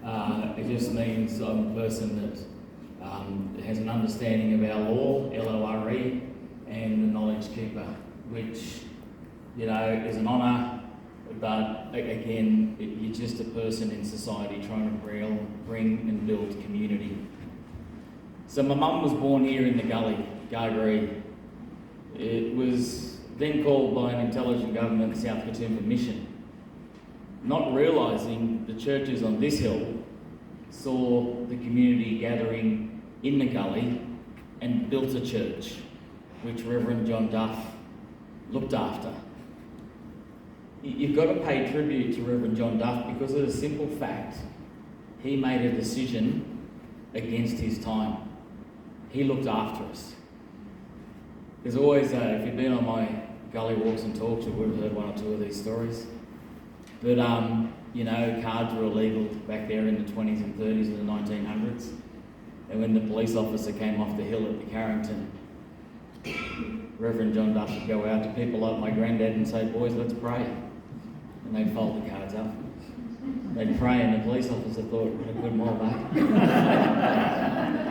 It just means I'm a person that has an understanding of our law, L-O-R-E, and a knowledge keeper, which, you know, is an honour, but again, you're just a person in society trying to bring and build community. So my mum was born here in the gully, Gargaree. It was then called by an intelligent government South Gedumba Mission, not realising the churches on this hill saw the community gathering in the gully and built a church, which Reverend John Duff looked after. You've got to pay tribute to Reverend John Duff because of the simple fact he made a decision against his time. He looked after us. There's always, if you've been on my gully walks and talks, you would have heard one or two of these stories. But, you know, cards were illegal back there in the 20s and 30s and the 1900s. And when the police officer came off the hill at the Carrington, Reverend John Duff would go out to people like my granddad and say, "Boys, let's pray." And they'd fold the cards up. They'd pray, and the police officer thought, "What a good mob, eh?"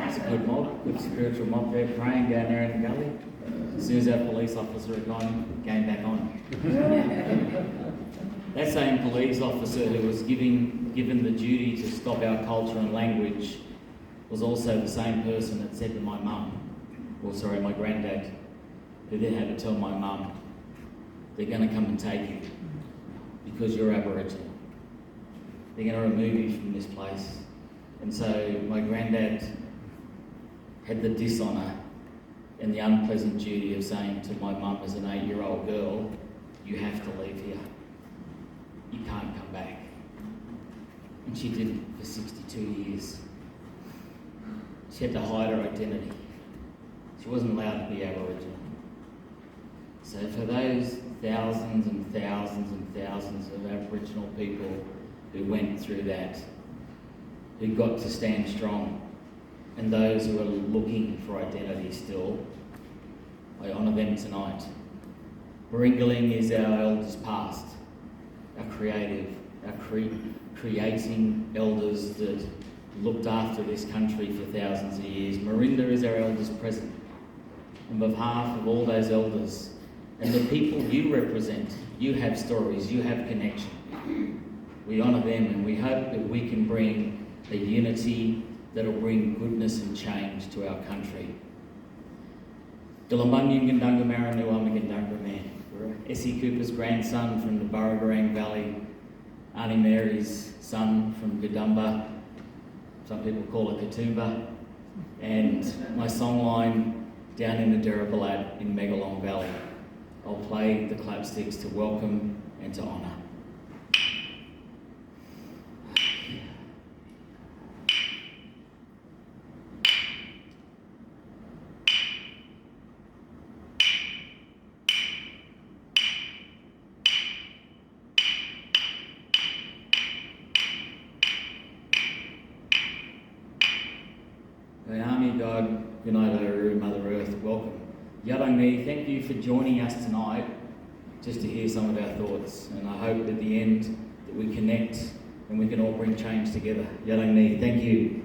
It's a good mob, good spiritual mob there praying down there in the gully. As soon as our police officer had gone, game back on. That same police officer who was given the duty to stop our culture and language was also the same person that said to my mum, my granddad, who then had to tell my mum, "They're going to come and take you because you're Aboriginal. They're going to remove you from this place." And so my granddad had the dishonour and the unpleasant duty of saying to my mum as an 8-year-old girl, "You have to leave here. You can't come back." And she didn't for 62 years. She had to hide her identity. She wasn't allowed to be Aboriginal. So for those thousands and thousands and thousands of Aboriginal people who went through that, who got to stand strong, and those who are looking for identity still, I honour them tonight. Baringaling is our elders past, our creative, our creating elders that looked after this country for thousands of years. Marinda is our elders present. On behalf of all those elders and the people you represent, you have stories, you have connection. We honour them, and we hope that we can bring a unity that will bring goodness and change to our country. Gundungurra man. Essie Cooper's grandson from the Burragarang Valley, Auntie Mary's son from Gedumba, some people call it Gedumba, and my songline down in the Darbo in Megalong Valley. I'll play the clapsticks to welcome and to honour. Army God, good night, Mother Earth, welcome. Yarangi, thank you for joining us tonight just to hear some of our thoughts, and I hope at the end that we connect and we can all bring change together. Yarangi, thank you.